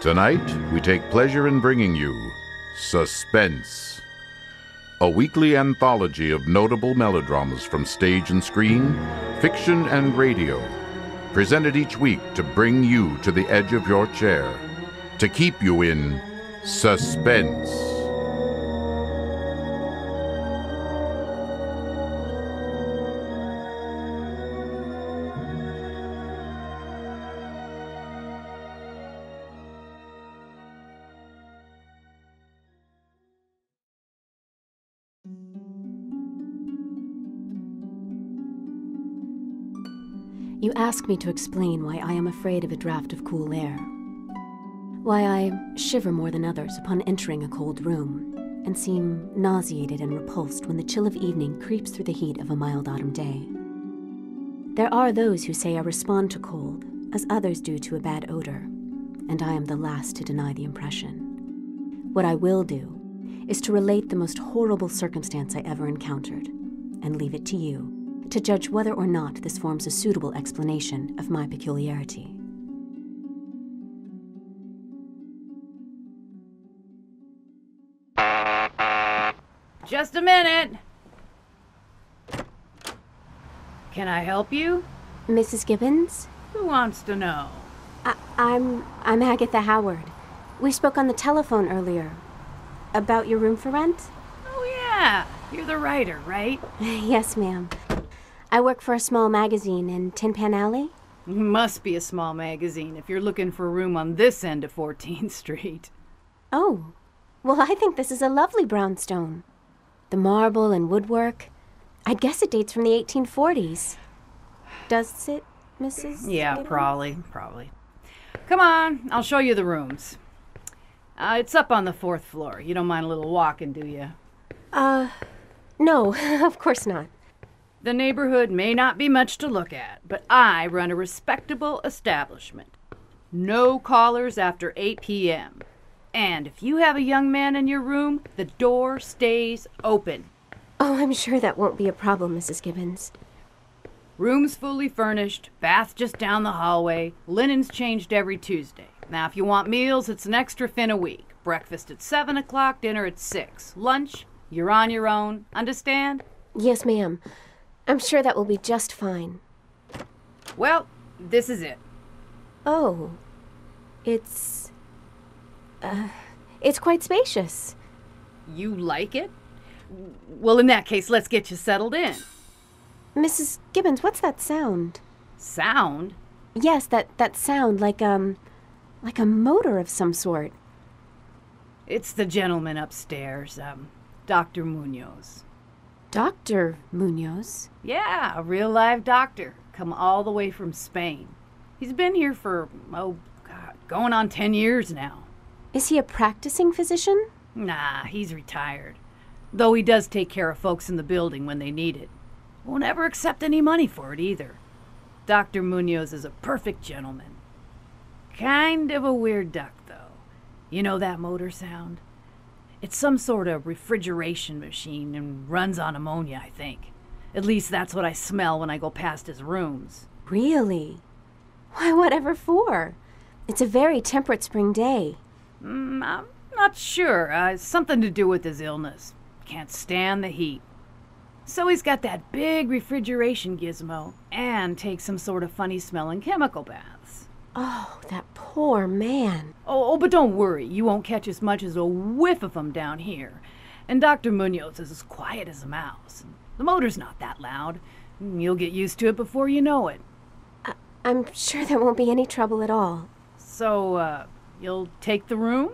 Tonight, we take pleasure in bringing you Suspense, a weekly anthology of notable melodramas from stage and screen, fiction and radio, presented each week to bring you to the edge of your chair, to keep you in suspense. You ask me to explain why I am afraid of a draft of cool air. Why I shiver more than others upon entering a cold room, and seem nauseated and repulsed when the chill of evening creeps through the heat of a mild autumn day. There are those who say I respond to cold, as others do to a bad odor, and I am the last to deny the impression. What I will do is to relate the most horrible circumstance I ever encountered, and leave it to you to judge whether or not this forms a suitable explanation of my peculiarity. Just a minute. Can I help you? Mrs. Gibbons? Who wants to know? I'm Agatha Howard. We spoke on the telephone earlier. About your room for rent? Oh, yeah. You're the writer, right? Yes, ma'am. I work for a small magazine in Tin Pan Alley. Must be a small magazine if you're looking for a room on this end of 14th Street. Oh, well, I think this is a lovely brownstone. The marble and woodwork. I'd guess it dates from the 1840s. Does it, Mrs. Yeah, Gibbons? probably. Come on, I'll show you the rooms. It's up on the 4th floor. You don't mind a little walking, do you? No, of course not. The neighborhood may not be much to look at, but I run a respectable establishment. No callers after 8 p.m. And if you have a young man in your room, the door stays open. Oh, I'm sure that won't be a problem, Mrs. Gibbons. Room's fully furnished, bath just down the hallway, linen's changed every Tuesday. Now, if you want meals, it's an extra fin a week. Breakfast at 7 o'clock, dinner at 6. Lunch, you're on your own. Understand? Yes, ma'am. I'm sure that will be just fine. Well, this is it. Oh, it's quite spacious. You like it? Well, in that case, let's get you settled in. Mrs. Gibbons, what's that sound? Sound? Yes, that sound, like a motor of some sort. It's the gentleman upstairs, Dr. Munoz. Dr. Munoz? Yeah, a real live doctor, come all the way from Spain. He's been here for, going on 10 years now. Is he a practicing physician? Nah, he's retired. Though he does take care of folks in the building when they need it. Won't ever accept any money for it either. Dr. Munoz is a perfect gentleman. Kind of a weird duck, though. You know that motor sound? It's some sort of refrigeration machine and runs on ammonia, I think. At least that's what I smell when I go past his rooms. Really? Why, whatever for? It's a very temperate spring day. I'm not sure. It's something to do with his illness. Can't stand the heat. So he's got that big refrigeration gizmo and takes some sort of funny-smelling chemical baths. Oh, that poor man. Oh, but don't worry. You won't catch as much as a whiff of them down here. And Dr. Munoz is as quiet as a mouse. The motor's not that loud. You'll get used to it before you know it. I'm sure there won't be any trouble at all. So, you'll take the room?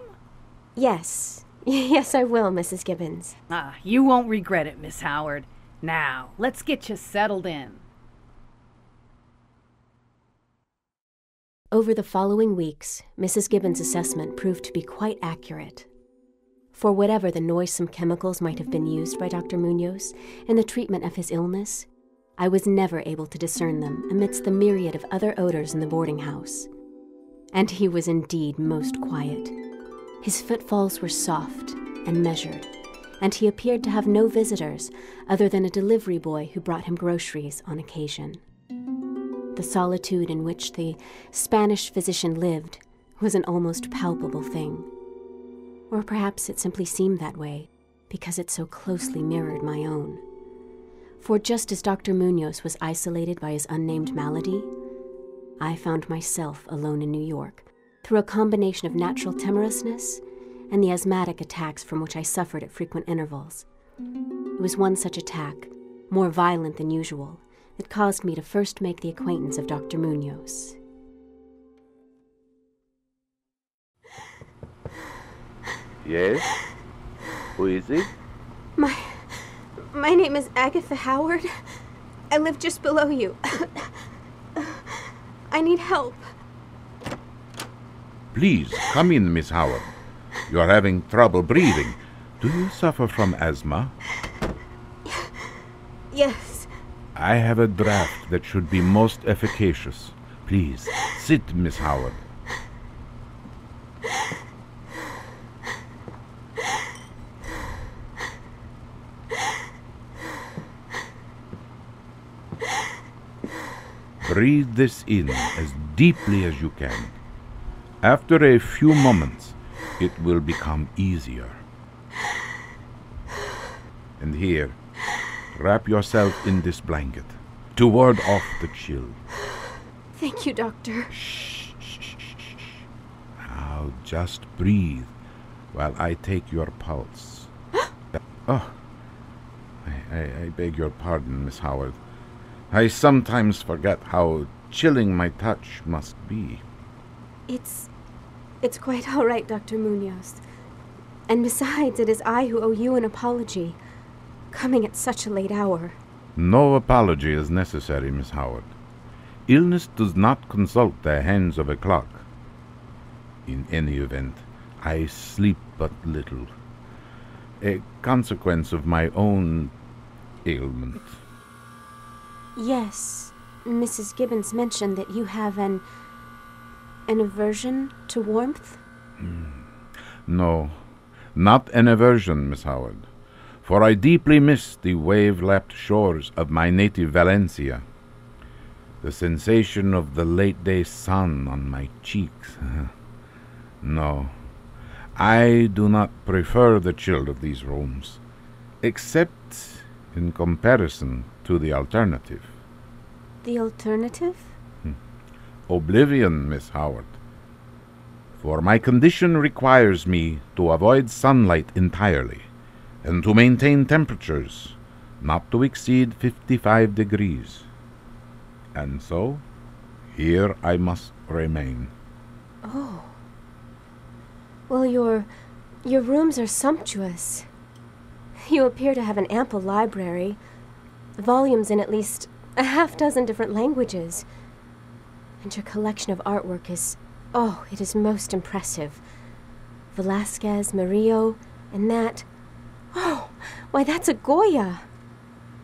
Yes. Yes, I will, Mrs. Gibbons. You won't regret it, Miss Howard. Now, let's get you settled in. Over the following weeks, Mrs. Gibbons' assessment proved to be quite accurate. For whatever the noisome chemicals might have been used by Dr. Munoz in the treatment of his illness, I was never able to discern them amidst the myriad of other odors in the boarding house. And he was indeed most quiet. His footfalls were soft and measured, and he appeared to have no visitors other than a delivery boy who brought him groceries on occasion. The solitude in which the Spanish physician lived was an almost palpable thing. Or perhaps it simply seemed that way because it so closely mirrored my own. For just as Dr. Munoz was isolated by his unnamed malady, I found myself alone in New York through a combination of natural timorousness and the asthmatic attacks from which I suffered at frequent intervals. It was one such attack, more violent than usual, that caused me to first make the acquaintance of Dr. Munoz. Yes? Who is it? My name is Agatha Howard. I live just below you. I need help. Please, come in, Miss Howard. You are having trouble breathing. Do you suffer from asthma? Yes. I have a draft that should be most efficacious. Please, sit, Miss Howard. Breathe this in as deeply as you can. After a few moments, it will become easier. And here, wrap yourself in this blanket to ward off the chill. Thank you, Doctor. Shh, shh, shh, shh. Now just breathe while I take your pulse. Oh, I beg your pardon, Miss Howard. I sometimes forget how chilling my touch must be. It's quite all right, Dr. Munoz. And besides, it is I who owe you an apology, coming at such a late hour. No apology is necessary, Miss Howard. Illness does not consult the hands of a clock. In any event, I sleep but little, a consequence of my own ailment. Yes, Mrs. Gibbons mentioned that you have an aversion to warmth? No, not an aversion, Miss Howard, for I deeply miss the wave-lapped shores of my native Valencia. The sensation of the late-day sun on my cheeks. No, I do not prefer the chill of these rooms, except in comparison to the alternative. The alternative? Oblivion, Miss Howard. For my condition requires me to avoid sunlight entirely, and to maintain temperatures not to exceed 55 degrees. And so, here I must remain. Oh. Well, your rooms are sumptuous. You appear to have an ample library, volumes in at least a half-dozen different languages. And your collection of artwork is, it is most impressive. Velázquez, Murillo, and that. Why, that's a Goya.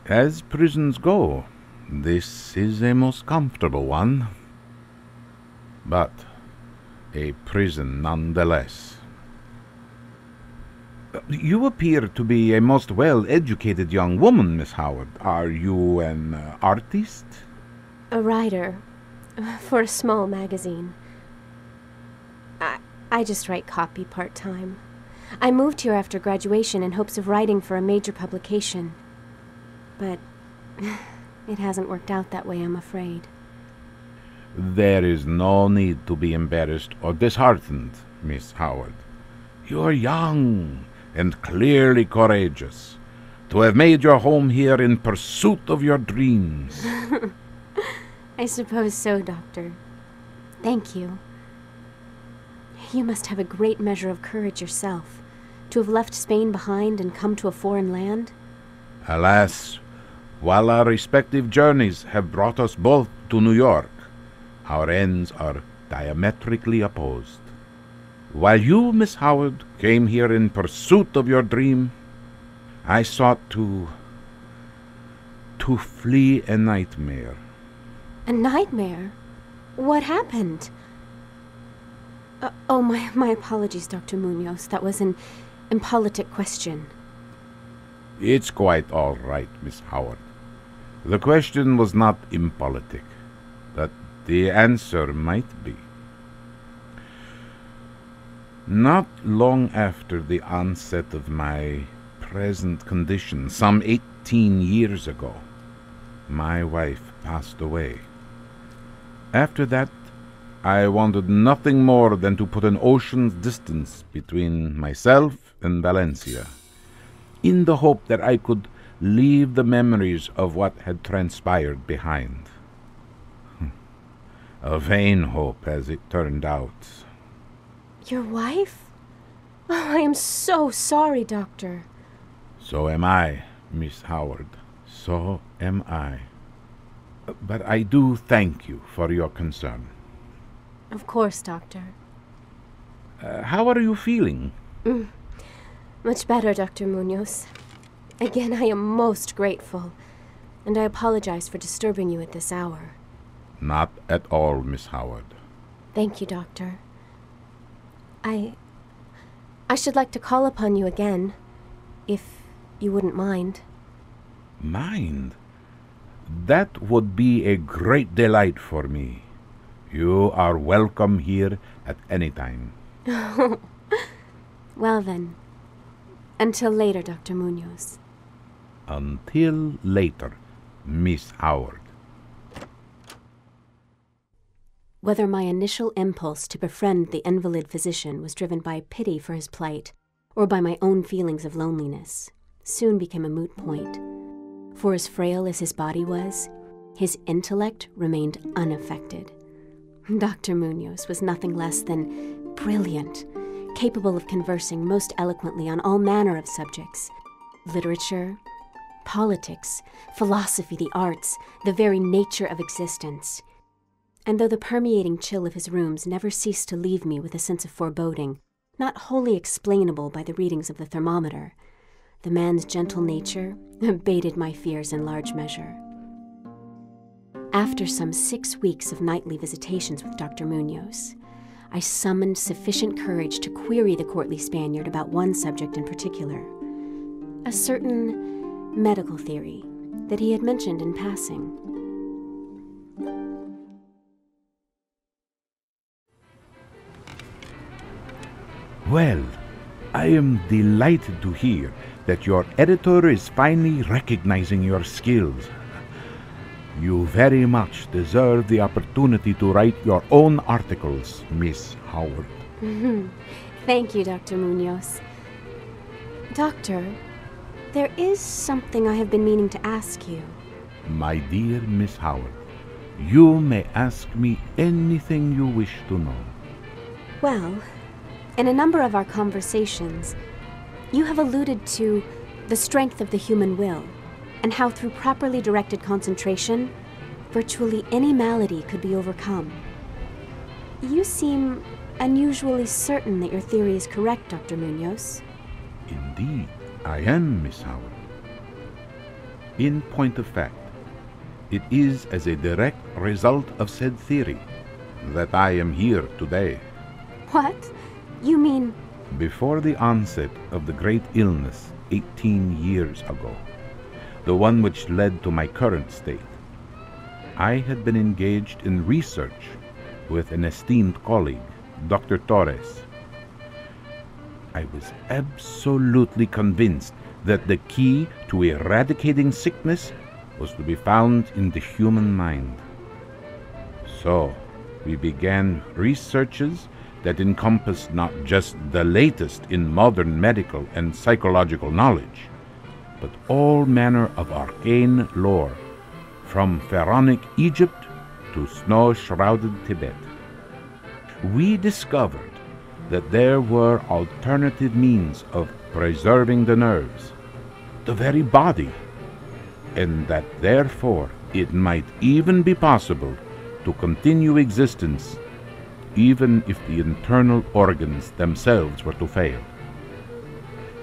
As prisons go, this is a most comfortable one. But a prison nonetheless. You appear to be a most well-educated young woman, Miss Howard. Are you an artist? A writer. For a small magazine. I just write copy part-time. I moved here after graduation in hopes of writing for a major publication. But it hasn't worked out that way, I'm afraid. There is no need to be embarrassed or disheartened, Miss Howard. You are young and clearly courageous. To have made your home here in pursuit of your dreams. I suppose so, Doctor. Thank you. You must have a great measure of courage yourself, to have left Spain behind and come to a foreign land. Alas, while our respective journeys have brought us both to New York, our ends are diametrically opposed. While you, Miss Howard, came here in pursuit of your dream, I sought to flee a nightmare. A nightmare? What happened? My apologies, Dr. Munoz. That was an impolitic question. It's quite all right, Miss Howard. The question was not impolitic, but the answer might be. Not long after the onset of my present condition, some 18 years ago, my wife passed away. After that, I wanted nothing more than to put an ocean's distance between myself and Valencia, in the hope that I could leave the memories of what had transpired behind. A vain hope, as it turned out. Your wife? Oh, I am so sorry, Doctor. So am I, Miss Howard. So am I. But I do thank you for your concern. Of course, Doctor. How are you feeling? Much better, Dr. Munoz. Again, I am most grateful, and I apologize for disturbing you at this hour. Not at all, Miss Howard. Thank you, Doctor. I should like to call upon you again, if you wouldn't mind. Mind? That would be a great delight for me. You are welcome here at any time. Well then, until later, Dr. Munoz. Until later, Miss Howard. Whether my initial impulse to befriend the invalid physician was driven by pity for his plight or by my own feelings of loneliness soon became a moot point. For as frail as his body was, his intellect remained unaffected. Dr. Munoz was nothing less than brilliant, capable of conversing most eloquently on all manner of subjects: literature, politics, philosophy, the arts, the very nature of existence. And though the permeating chill of his rooms never ceased to leave me with a sense of foreboding, not wholly explainable by the readings of the thermometer, the man's gentle nature abated my fears in large measure. After some 6 weeks of nightly visitations with Dr. Munoz, I summoned sufficient courage to query the courtly Spaniard about one subject in particular, a certain medical theory that he had mentioned in passing. Well, I am delighted to hear that your editor is finally recognizing your skills. You very much deserve the opportunity to write your own articles, Miss Howard. Thank you, Dr. Munoz. Doctor, there is something I have been meaning to ask you. My dear Miss Howard, you may ask me anything you wish to know. Well, in a number of our conversations, you have alluded to the strength of the human will, and how through properly directed concentration, virtually any malady could be overcome. You seem unusually certain that your theory is correct, Dr. Munoz. Indeed, I am, Miss Howard. In point of fact, it is as a direct result of said theory that I am here today. What? You mean... Before the onset of the great illness 18 years ago, the one which led to my current state, I had been engaged in research with an esteemed colleague, Dr. Torres. I was absolutely convinced that the key to eradicating sickness was to be found in the human mind. So, we began researches that encompassed not just the latest in modern medical and psychological knowledge, but all manner of arcane lore, from pharaonic Egypt to snow-shrouded Tibet. We discovered that there were alternative means of preserving the nerves, the very body, and that therefore it might even be possible to continue existence even if the internal organs themselves were to fail.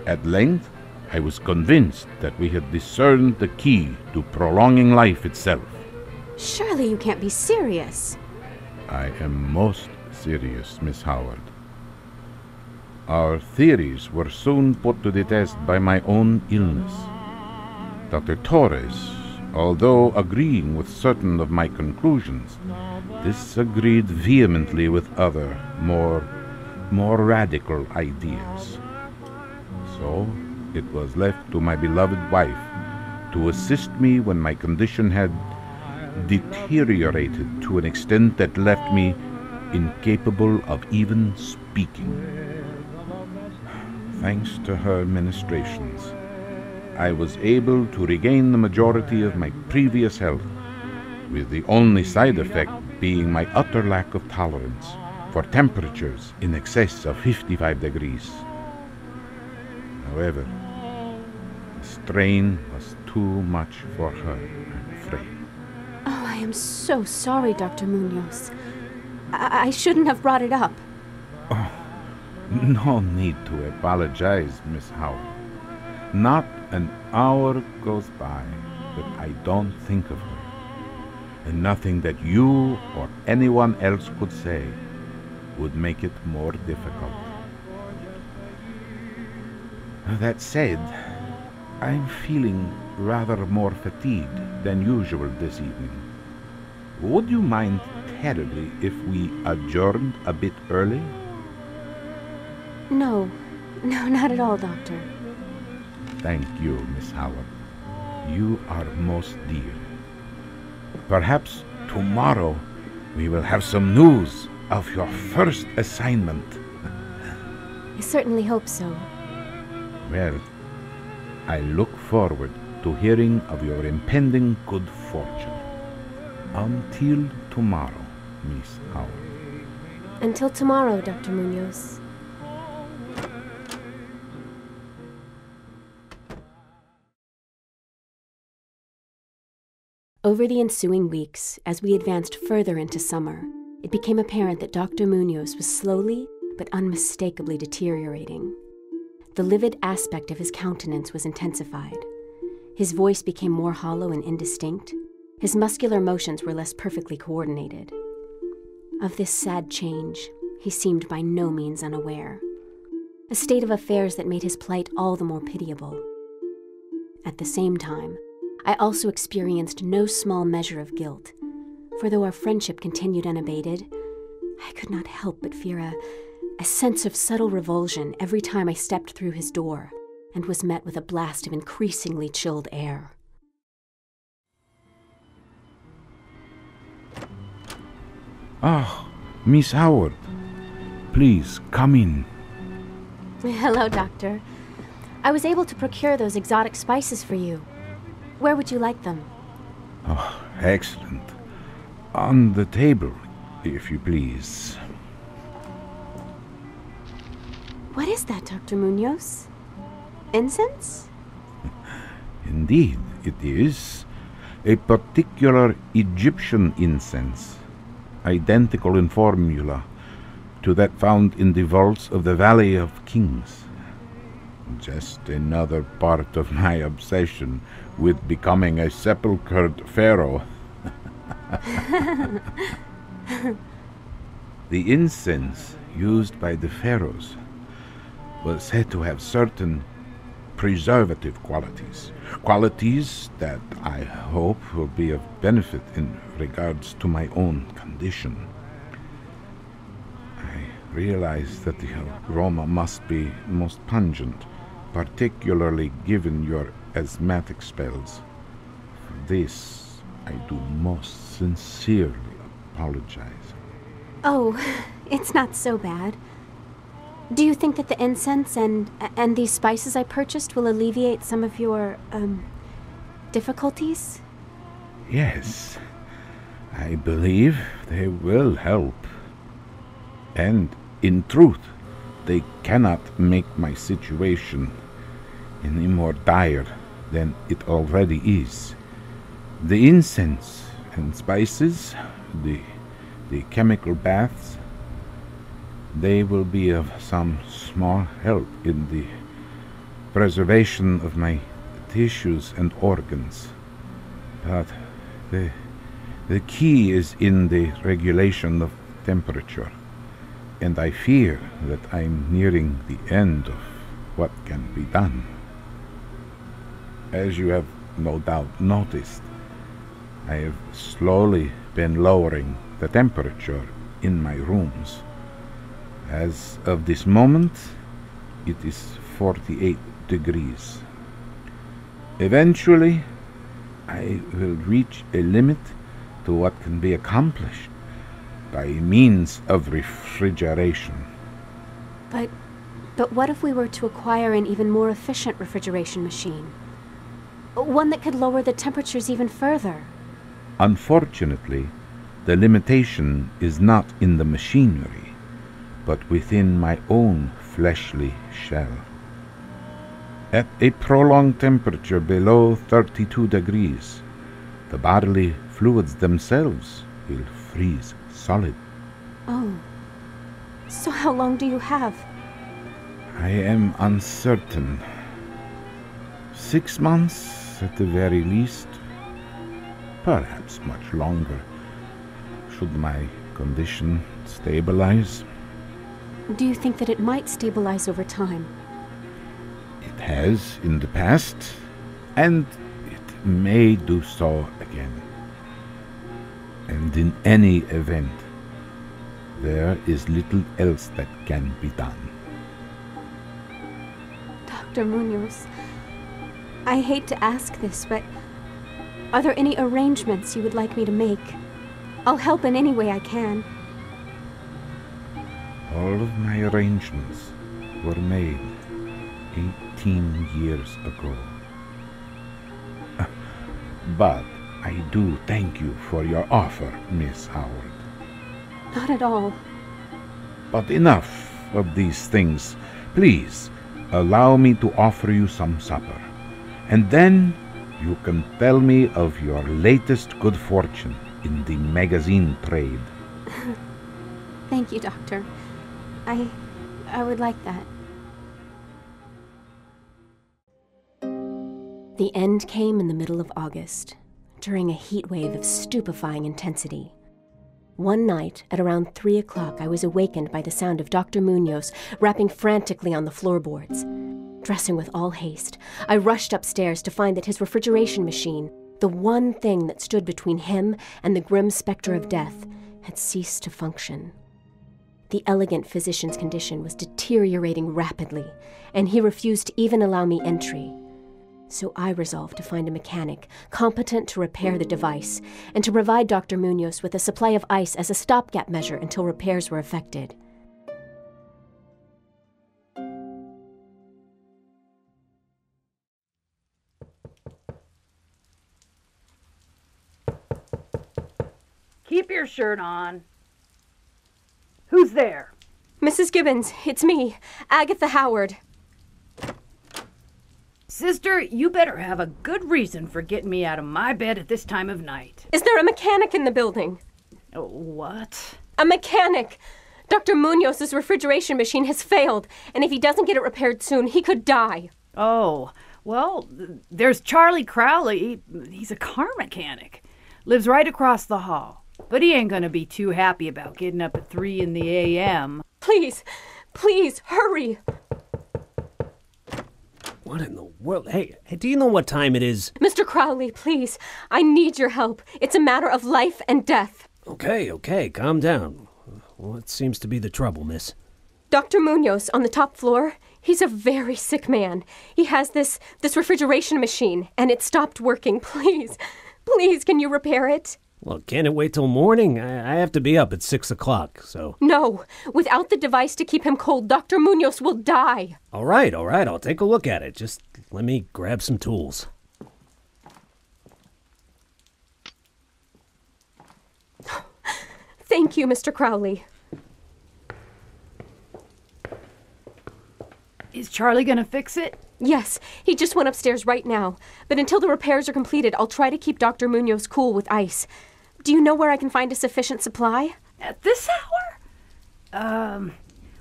At length, I was convinced that we had discerned the key to prolonging life itself. Surely you can't be serious. I am most serious, Miss Howard. Our theories were soon put to the test by my own illness. Dr. Torres, although agreeing with certain of my conclusions, disagreed vehemently with other, more more radical ideas. So it was left to my beloved wife to assist me when my condition had deteriorated to an extent that left me incapable of even speaking. Thanks to her ministrations, I was able to regain the majority of my previous health, with the only side effect being my utter lack of tolerance for temperatures in excess of 55 degrees. However, the strain was too much for her, I'm afraid. Oh, I am so sorry, Dr. Munoz. I shouldn't have brought it up. Oh, no need to apologize, Miss Howard. Not an hour goes by that I don't think of her, and nothing that you or anyone else could say would make it more difficult. That said, I'm feeling rather more fatigued than usual this evening. Would you mind terribly if we adjourned a bit early? No, not at all, Doctor. Thank you, Miss Howard. You are most dear. Perhaps tomorrow we will have some news of your first assignment. I certainly hope so. Well, I look forward to hearing of your impending good fortune. Until tomorrow, Miss Howard. Until tomorrow, Dr. Munoz. Over the ensuing weeks, as we advanced further into summer, it became apparent that Dr. Munoz was slowly but unmistakably deteriorating. The livid aspect of his countenance was intensified. His voice became more hollow and indistinct. His muscular motions were less perfectly coordinated. Of this sad change, he seemed by no means unaware, a state of affairs that made his plight all the more pitiable. At the same time, I also experienced no small measure of guilt, for though our friendship continued unabated, I could not help but fear a sense of subtle revulsion every time I stepped through his door and was met with a blast of increasingly chilled air. Ah, Miss Howard, please come in. Hello, Doctor. I was able to procure those exotic spices for you. Where would you like them? Oh, excellent. On the table, if you please. What is that, Dr. Munoz? Incense? Indeed, it is. A particular Egyptian incense, identical in formula to that found in the vaults of the Valley of Kings. Just another part of my obsession with becoming a sepulchred pharaoh. The incense used by the pharaohs was said to have certain preservative qualities that I hope will be of benefit in regards to my own condition. I realize that the aroma must be most pungent, particularly given your asthmatic spells. For this, I do most sincerely apologize. Oh, it's not so bad. Do you think that the incense and these spices I purchased will alleviate some of your, difficulties? Yes, I believe they will help. And, in truth, they cannot make my situation any more dire than it already is. The incense and spices, the chemical baths, they will be of some small help in the preservation of my tissues and organs. But the key is in the regulation of temperature, and I fear that I'm nearing the end of what can be done. As you have no doubt noticed, I have slowly been lowering the temperature in my rooms. As of this moment, it is 48 degrees. Eventually, I will reach a limit to what can be accomplished by means of refrigeration. But what if we were to acquire an even more efficient refrigeration machine? One that could lower the temperatures even further? Unfortunately, the limitation is not in the machinery, but within my own fleshly shell. At a prolonged temperature below 32 degrees, the bodily fluids themselves will freeze solid. Oh. So how long do you have? I am uncertain. 6 months at the very least. Perhaps much longer, should my condition stabilize. Do you think that it might stabilize over time? It has in the past, and it may do so again. And in any event, there is little else that can be done. Dr. Munoz, I hate to ask this, but are there any arrangements you would like me to make? I'll help in any way I can. All of my arrangements were made 18 years ago. But I do thank you for your offer, Miss Howard. Not at all. But enough of these things. Please, allow me to offer you some supper. And then you can tell me of your latest good fortune in the magazine trade. Thank you, Doctor. I would like that. The end came in the middle of August, during a heat wave of stupefying intensity. One night, at around 3 o'clock, I was awakened by the sound of Dr. Munoz rapping frantically on the floorboards. Dressing with all haste, I rushed upstairs to find that his refrigeration machine, the one thing that stood between him and the grim specter of death, had ceased to function. The elegant physician's condition was deteriorating rapidly, and he refused to even allow me entry. So I resolved to find a mechanic competent to repair the device and to provide Dr. Munoz with a supply of ice as a stopgap measure until repairs were effected. Keep your shirt on. Who's there? Mrs. Gibbons, it's me, Agatha Howard. Sister, you better have a good reason for getting me out of my bed at this time of night. Is there a mechanic in the building? What? A mechanic! Dr. Munoz's refrigeration machine has failed, and if he doesn't get it repaired soon, he could die. Oh, well, there's Charlie Crowley. He's a car mechanic. Lives right across the hall. But he ain't gonna be too happy about getting up at 3 in the a.m. Please, hurry! What in the world? Hey, do you know what time it is? Mr. Crowley, please, I need your help. It's a matter of life and death. Okay, calm down. What seems to be the trouble, miss? Dr. Munoz on the top floor, he's a very sick man. He has this refrigeration machine, and it stopped working. Please, can you repair it? Well, can't it wait till morning? I have to be up at 6 o'clock, so... No, without the device to keep him cold, Dr. Munoz will die. All right, I'll take a look at it. Just let me grab some tools. Thank you, Mr. Crowley. Is Charlie gonna fix it? Yes, he just went upstairs right now. But until the repairs are completed, I'll try to keep Dr. Munoz cool with ice. Do you know where I can find a sufficient supply? At this hour?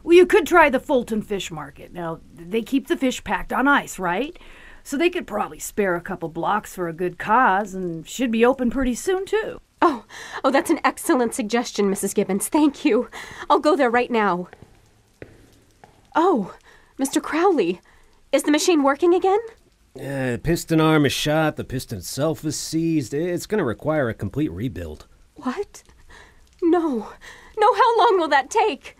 Well, you could try the Fulton Fish Market. Now, they keep the fish packed on ice, right? So they could probably spare a couple blocks for a good cause and should be open pretty soon, too. Oh, that's an excellent suggestion, Mrs. Gibbons. Thank you. I'll go there right now. Oh, Mr. Crowley, is the machine working again? Piston arm is shot, the piston itself is seized. It's going to require a complete rebuild. What? No, how long will that take?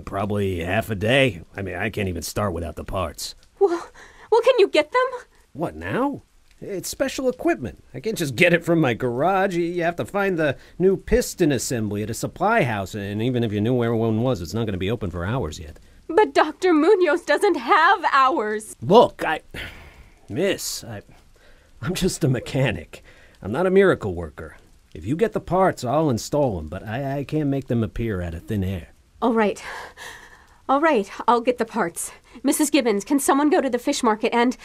Probably half a day. I mean, I can't even start without the parts. Well, can you get them? What, now? It's special equipment. I can't just get it from my garage. You have to find the new piston assembly at a supply house, and even if you knew where one was, it's not going to be open for hours yet. But Dr. Munoz doesn't have hours. Look, Miss, I'm just a mechanic. I'm not a miracle worker. If you get the parts, I'll install them, but I can't make them appear out of thin air. All right, I'll get the parts. Mrs. Gibbons, can someone go to the fish market and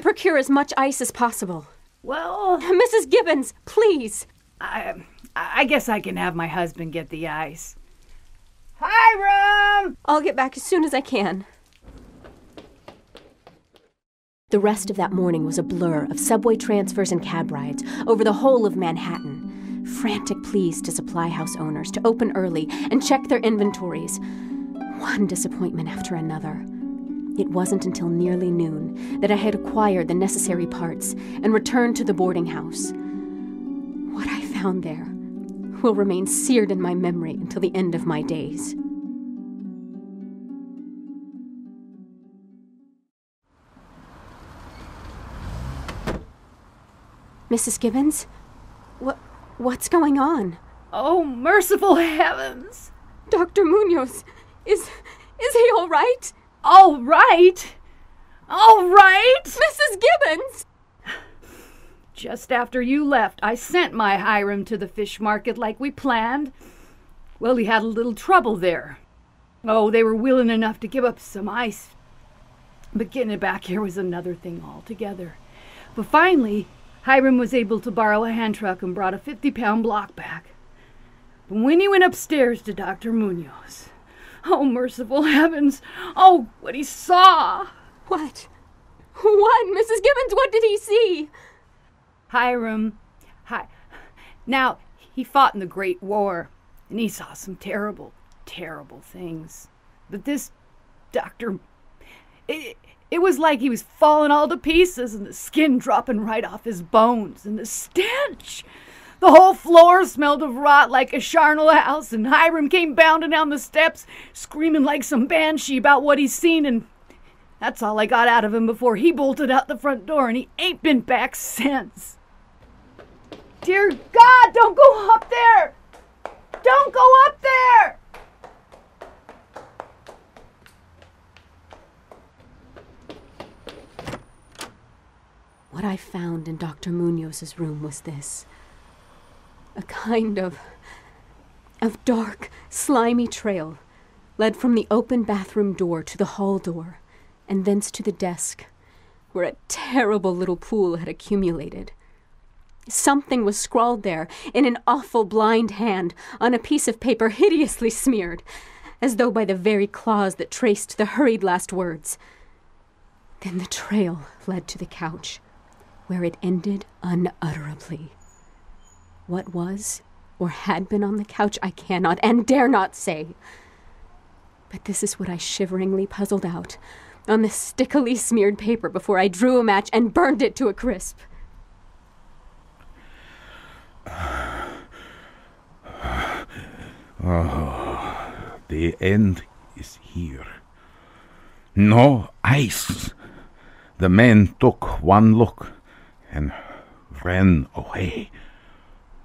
procure as much ice as possible? Well, Mrs. Gibbons, please. I guess I can have my husband get the ice. Hiram! I'll get back as soon as I can. The rest of that morning was a blur of subway transfers and cab rides over the whole of Manhattan. Frantic pleas to supply house owners to open early and check their inventories. One disappointment after another. It wasn't until nearly noon that I had acquired the necessary parts and returned to the boarding house. What I found there will remain seared in my memory until the end of my days. Mrs. Gibbons? What's going on? Oh, merciful heavens! Dr. Munoz, is he all right? All right? All right? Mrs. Gibbons! Just after you left, I sent my Hiram to the fish market like we planned. Well, he had a little trouble there. Oh, they were willing enough to give up some ice. But getting it back here was another thing altogether. But finally, Hiram was able to borrow a hand truck and brought a 50-pound block back. But when he went upstairs to Dr. Munoz, oh, merciful heavens, oh, what he saw! What? Mrs. Gibbons, what did he see? Hiram, now, he fought in the Great War, and he saw some terrible, terrible things. But this doctor, it was like he was falling all to pieces and the skin dropping right off his bones, and the stench. The whole floor smelled of rot like a charnel house, and Hiram came bounding down the steps, screaming like some banshee about what he's seen, and that's all I got out of him before he bolted out the front door, and he ain't been back since. Dear God, don't go up there! Don't go up there! What I found in Dr. Munoz's room was this. A kind of dark, slimy trail led from the open bathroom door to the hall door, and thence to the desk, where a terrible little pool had accumulated. Something was scrawled there in an awful blind hand on a piece of paper hideously smeared, as though by the very claws that traced the hurried last words. Then the trail led to the couch, where it ended unutterably. What was or had been on the couch I cannot and dare not say. But this is what I shiveringly puzzled out on the stickily smeared paper before I drew a match and burned it to a crisp. Oh, the end is here. No ice. The men took one look and ran away.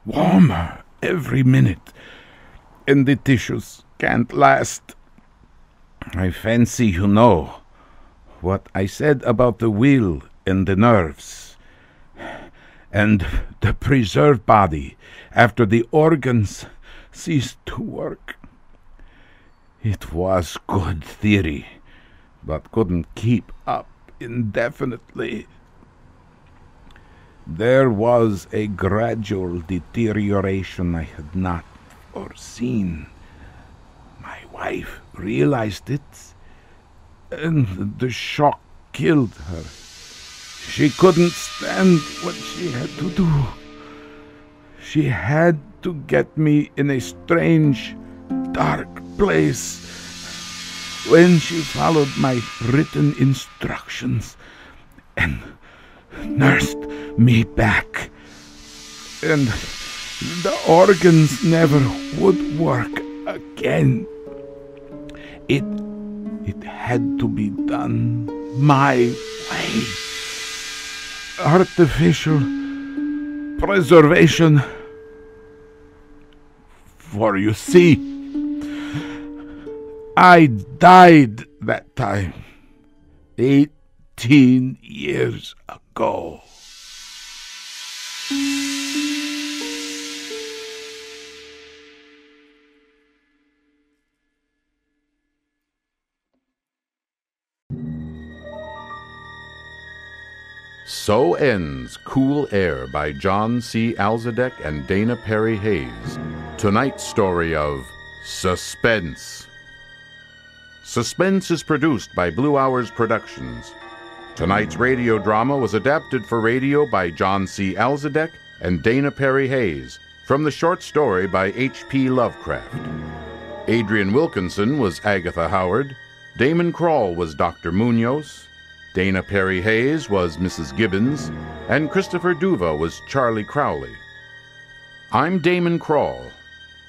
Warmer every minute, and the tissues can't last. I fancy you know what I said about the will and the nerves, and the preserved body after the organs ceased to work. It was good theory, but couldn't keep up indefinitely. There was a gradual deterioration I had not foreseen. My wife realized it, and the shock killed her. She couldn't stand what she had to do. She had to get me in a strange, dark place. When she followed my written instructions and nursed me back, and the organs never would work again. It had to be done my way. Artificial preservation. For you see, I died that time 18 years ago. So ends Cool Air by John C. Alzadek and Dana Perry Hayes. Tonight's story of Suspense. Suspense is produced by Blue Hours Productions. Tonight's radio drama was adapted for radio by John C. Alzadek and Dana Perry Hayes from the short story by H.P. Lovecraft. Adrienne Wilkinson was Agatha Howard. Daamen Krall was Dr. Munoz. Dana Perry Hayes was Mrs. Gibbons, and Christopher Duva was Charlie Crowley. I'm Daamen Krall.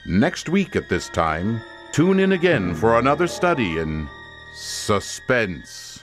Next week at this time, tune in again for another study in Suspense.